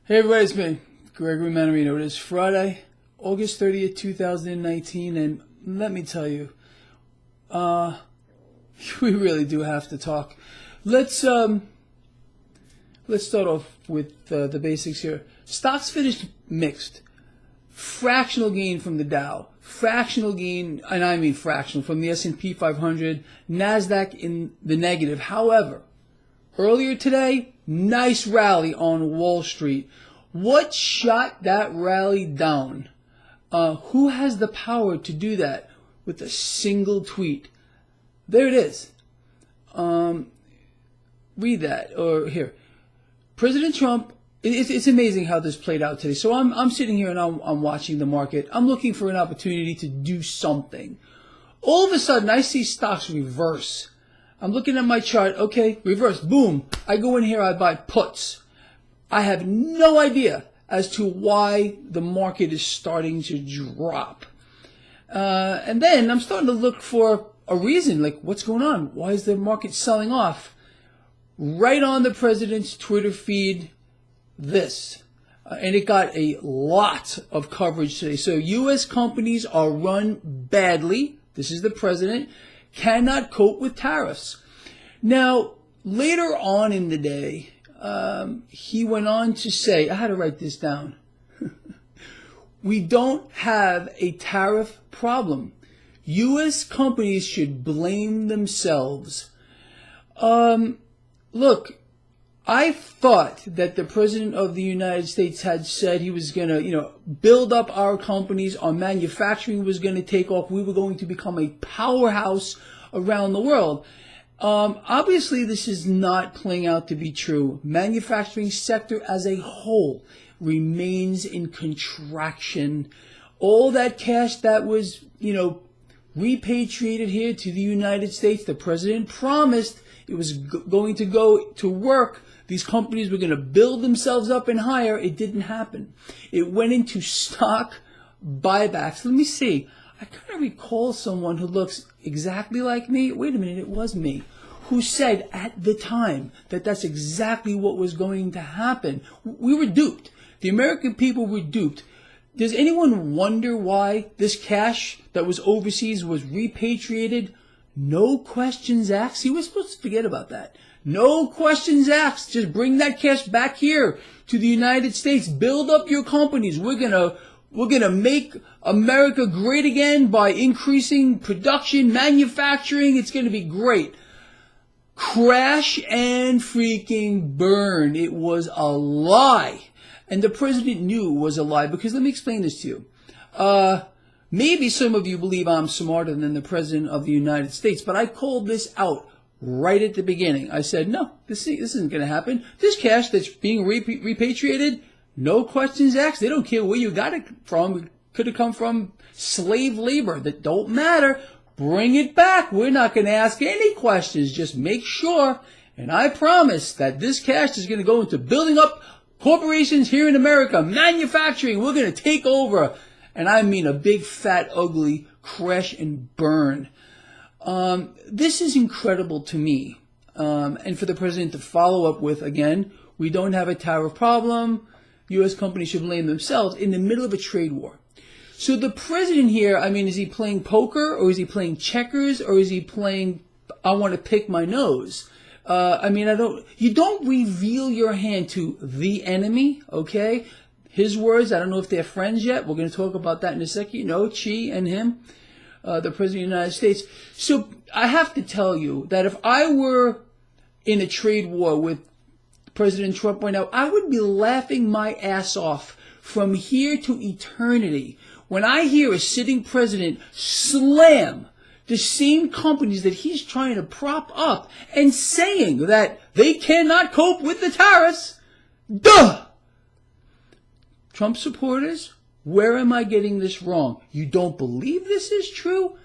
Hey everybody, it's me, Gregory Manarino. It is Friday, August 30th, 2019, and let me tell you, we really do have to talk. Let's start off with the basics here. Stocks finished mixed. Fractional gain from the Dow. Fractional gain, and I mean fractional, from the S&P 500. NASDAQ in the negative. However, earlier today, nice rally on Wall Street. What shot that rally down? Who has the power to do that with a single tweet? There it is. Read that, or here. President Trump, it's amazing how this played out today. So I'm sitting here and I'm watching the market. I'm looking for an opportunity to do something. All of a sudden, I see stocks reverse. I'm looking at my chart. Okay, reverse. Boom. I go in here, I buy puts. I have no idea as to why the market is starting to drop. And then I'm starting to look for a reason, like what's going on? Why is the market selling off? Right on the president's Twitter feed, this. And it got a lot of coverage today. So U.S. companies are run badly. This is the president. Cannot cope with tariffs. Now, later on in the day, he went on to say, I had to write this down. We don't have a tariff problem. U.S. companies should blame themselves. Look, I thought that the President of the United States had said he was going to, build up our companies, our manufacturing was going to take off, we were going to become a powerhouse around the world. Obviously, this is not playing out to be true. Manufacturing sector as a whole remains in contraction. All that cash that was, repatriated here to the United States, the president promised it was going to go to work. These companies were going to build themselves up and higher. It didn't happen. It went into stock buybacks. Let me see. I kind of recall someone who looks exactly like me. Wait a minute, it was me. Who said at the time that that's exactly what was going to happen. We were duped. The American people were duped. Does anyone wonder why this cash that was overseas was repatriated? No questions asked. See, we're supposed to forget about that. No questions asked. Just bring that cash back here to the United States. Build up your companies. We're gonna make America great again by increasing production, manufacturing. It's gonna be great. Crash and freaking burn. It was a lie. And the president knew it was a lie, because let me explain this to you. Maybe some of you believe I'm smarter than the president of the United States, but I called this out right at the beginning. I said, no, this isn't going to happen. This cash that's being repatriated, no questions asked. They don't care where you got it from. It could have come from slave labor. That don't matter. Bring it back. We're not going to ask any questions. Just make sure. And I promise that this cash is going to go into building up corporations here in America, manufacturing. We're going to take over. And I mean a big, fat, ugly crash and burn. This is incredible to me. And for the president to follow up with, again, we don't have a tariff problem. U.S. companies should blame themselves in the middle of a trade war. So the president here, is he playing poker, or is he playing checkers, or is he playing, I want to pick my nose? You don't reveal your hand to the enemy, okay? His words, I don't know if they're friends yet. We're going to talk about that in a second. Xi and him, the President of the United States. So I have to tell you that if I were in a trade war with President Trump right now, I would be laughing my ass off from here to eternity when I hear a sitting president slam the same companies that he's trying to prop up and saying that they cannot cope with the tariffs. Duh! Trump supporters, where am I getting this wrong? You don't believe this is true?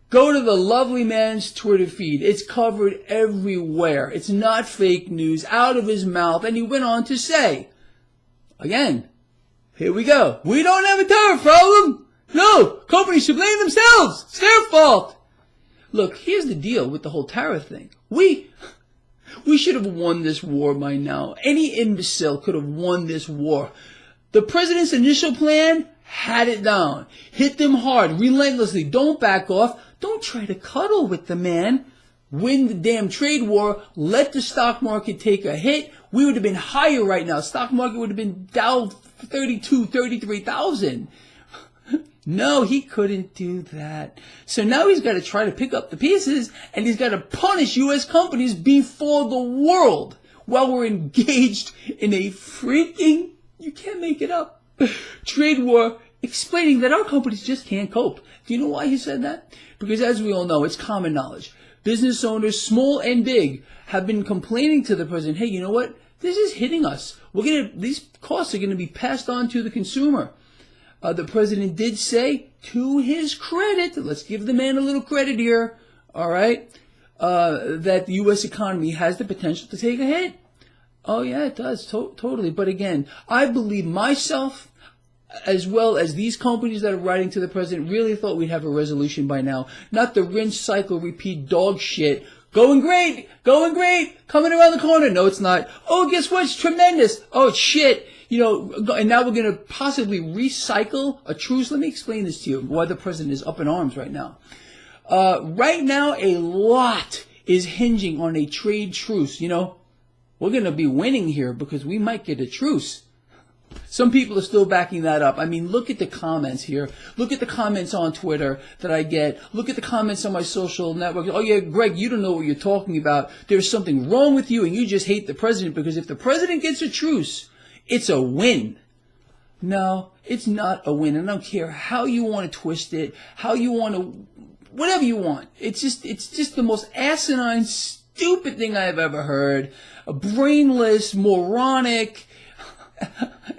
Go to the lovely man's Twitter feed. It's covered everywhere. It's not fake news, out of his mouth. And he went on to say, again, here we go. We don't have a tariff problem. No, companies should blame themselves. It's their fault. Look, here's the deal with the whole tariff thing. We should have won this war by now. Any imbecile could have won this war. The president's initial plan had it down. Hit them hard, relentlessly. Don't back off. Don't try to cuddle with the man. Win the damn trade war. Let the stock market take a hit. We would have been higher right now. Stock market would have been down 32, 33,000. No, he couldn't do that. So now he's got to try to pick up the pieces, and he's got to punish U.S. companies before the world while we're engaged in a freaking, you can't make it up, trade war, explaining that our companies just can't cope. Do you know why he said that? Because as we all know, it's common knowledge. Business owners, small and big, have been complaining to the president, hey, you know what? This is hitting us. These costs are going to be passed on to the consumer. The president did say, to his credit, let's give the man a little credit here, all right, that the U.S. economy has the potential to take a hit. Oh, yeah, it does, totally. But again, I believe myself, as well as these companies that are writing to the president, really thought we'd have a resolution by now. Not the rinse, cycle, repeat dog shit. Going great, coming around the corner. No, it's not. Oh, guess what? It's tremendous. Oh, shit. You know, and now we're going to possibly recycle a truce. Let me explain this to you, why the president is up in arms right now. Right now, a lot is hinging on a trade truce. You know, we're going to be winning here because we might get a truce. Some people are still backing that up. I mean, look at the comments here. Look at the comments on Twitter that I get. Look at the comments on my social network. Oh, yeah, Greg, you don't know what you're talking about. There's something wrong with you, and you just hate the president because if the president gets a truce, it's a win. No, it's not a win. I don't care how you want to twist it, how you want to, whatever you want. It's just the most asinine, stupid thing I've ever heard. A brainless, moronic,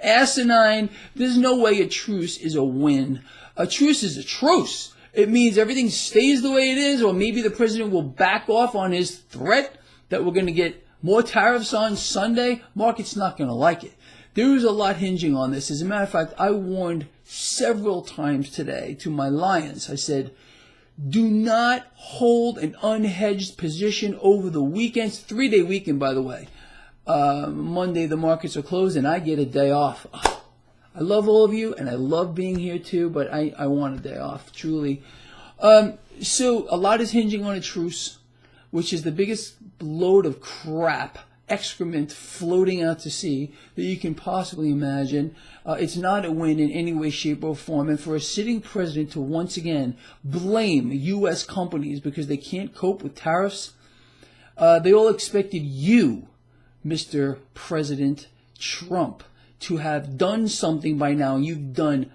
asinine. There's no way a truce is a win. A truce is a truce. It means everything stays the way it is, or maybe the president will back off on his threat that we're going to get more tariffs on Sunday. Market's not going to like it. There is a lot hinging on this. As a matter of fact, I warned several times today to my lions. I said, do not hold an unhedged position over the weekends. 3-day weekend, by the way. Monday, the markets are closed, and I get a day off. I love all of you, and I love being here too, but I want a day off, truly. So a lot is hinging on a truce, which is the biggest load of crap, excrement floating out to sea that you can possibly imagine. It's not a win in any way, shape, or form. And for a sitting president to once again blame U.S. companies because they can't cope with tariffs, they all expected you, Mr. President Trump, to have done something by now. You've done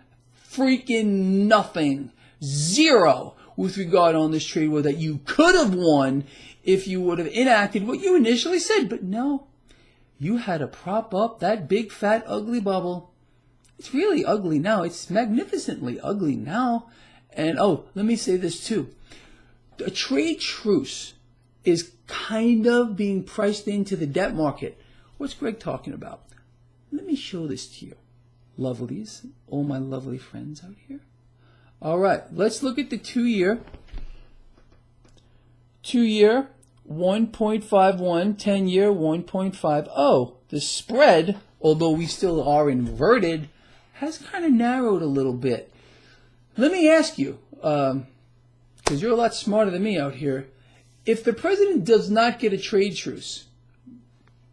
freaking nothing. Zero with regard on this trade war that you could have won if you would have enacted what you initially said. But no, you had to prop up that big, fat, ugly bubble. It's really ugly now. It's magnificently ugly now. And, oh, let me say this too. A trade truce is kind of being priced into the debt market. What's Greg talking about? Let me show this to you. Lovelies, all my lovely friends out here. All right, let's look at the 2-year. 2-year, 1.51, 10-year, 1.50. The spread, although we still are inverted, has kind of narrowed a little bit. Let me ask you, because you're a lot smarter than me out here, if the president does not get a trade truce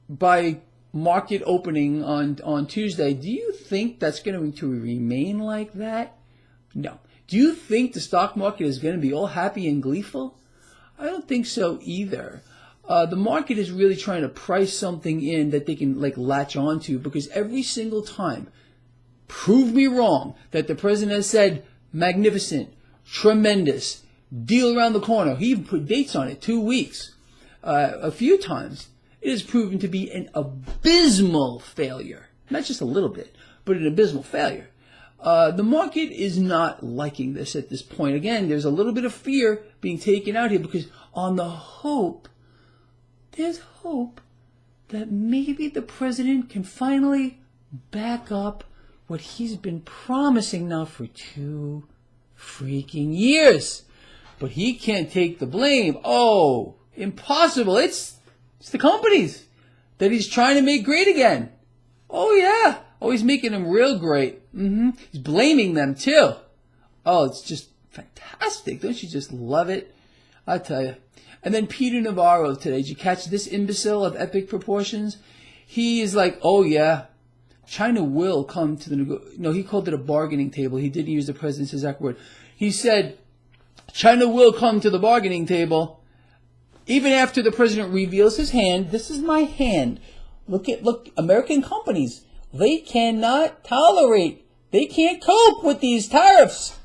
by market opening on Tuesday, do you think that's going to remain like that? No. Do you think the stock market is going to be all happy and gleeful? I don't think so either. The market is really trying to price something in that they can latch onto, because every single time, prove me wrong, that the president has said magnificent, tremendous, deal around the corner. He even put dates on it, 2 weeks. A few times, it has proven to be an abysmal failure. Not just a little bit, but an abysmal failure. The market is not liking this at this point. Again, there's a little bit of fear being taken out here because on the hope, there's hope that maybe the president can finally back up what he's been promising now for 2 freaking years. But he can't take the blame. Oh, impossible. It's It's the companies that he's trying to make great again. Oh, yeah. Oh, he's making them real great. He's blaming them, too. Oh, it's just fantastic. Don't you just love it? I tell you. And then Peter Navarro today. Did you catch this imbecile of epic proportions? He is like, oh, yeah, China will come to the... No, he called it a bargaining table. He didn't use the president's exact word. He said, China will come to the bargaining table even after the president reveals his hand. This is my hand. Look, American companies, they cannot tolerate, they can't cope with these tariffs.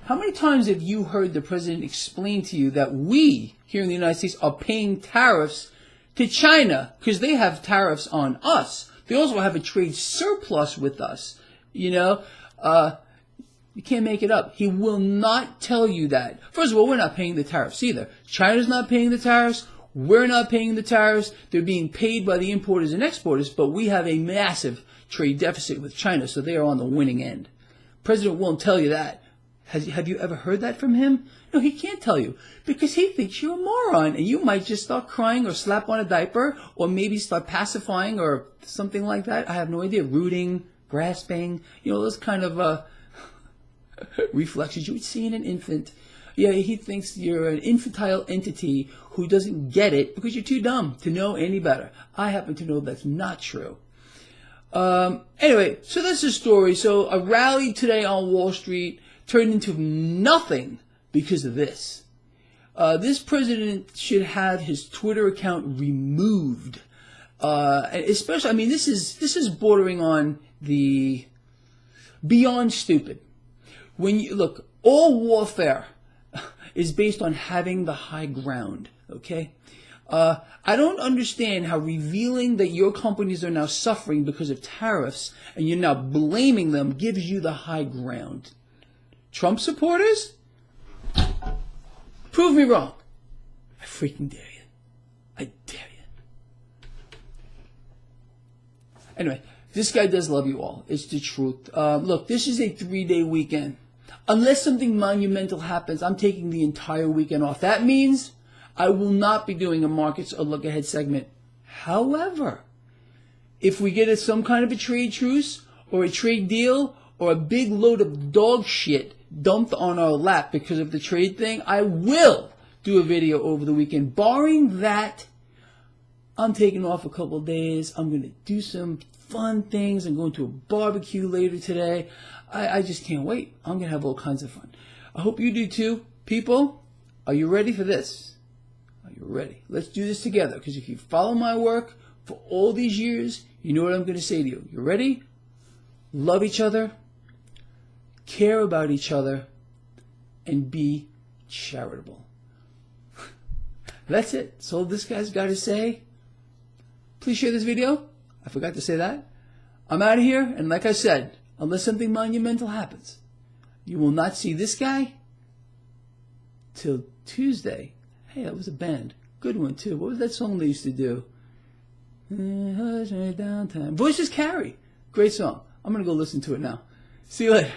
How many times have you heard the president explain to you that we here in the United States are paying tariffs to China because they have tariffs on us? They also have a trade surplus with us. You know, you can't make it up. He will not tell you that. First of all, we're not paying the tariffs either. China's not paying the tariffs. We're not paying the tariffs. They're being paid by the importers and exporters, but we have a massive trade deficit with China, so they are on the winning end. President won't tell you that. Have you ever heard that from him? No, he can't tell you because he thinks you're a moron and you might just start crying or slap on a diaper or maybe start pacifying or something like that. I have no idea. Rooting, grasping, those kind of reflexes you would see in an infant. Yeah, he thinks you're an infantile entity who doesn't get it because you're too dumb to know any better. I happen to know that's not true. Anyway, so that's the story. So a rally today on Wall Street turned into nothing because of this. This president should have his Twitter account removed. Especially, I mean, this is bordering on the beyond stupid. When you look, all warfare is based on having the high ground. Okay, I don't understand how revealing that your companies are now suffering because of tariffs and you're now blaming them gives you the high ground. Trump supporters, prove me wrong. I freaking dare you. I dare you. Anyway, this guy does love you all. It's the truth. Look, this is a 3-day weekend. Unless something monumental happens, I'm taking the entire weekend off. That means I will not be doing a markets or look ahead segment. However, if we get some kind of a trade truce or a trade deal or a big load of dog shit dumped on our lap because of the trade thing, I will do a video over the weekend. Barring that, I'm taking off a couple of days. I'm going to do some fun things. I'm going to a barbecue later today. I just can't wait. I'm going to have all kinds of fun. I hope you do too. People, are you ready for this? Are you ready? Let's do this together, because if you follow my work for all these years, you know what I'm going to say to you. You ready? Love each other, care about each other, and be charitable. That's it. That's all this guy's got to say. Please share this video. I forgot to say that. I'm out of here, and like I said, unless something monumental happens, you will not see this guy till Tuesday. Hey, that was a band. Good one, too. What was that song they used to do? Voices Carry. Great song. I'm going to go listen to it now. See you later.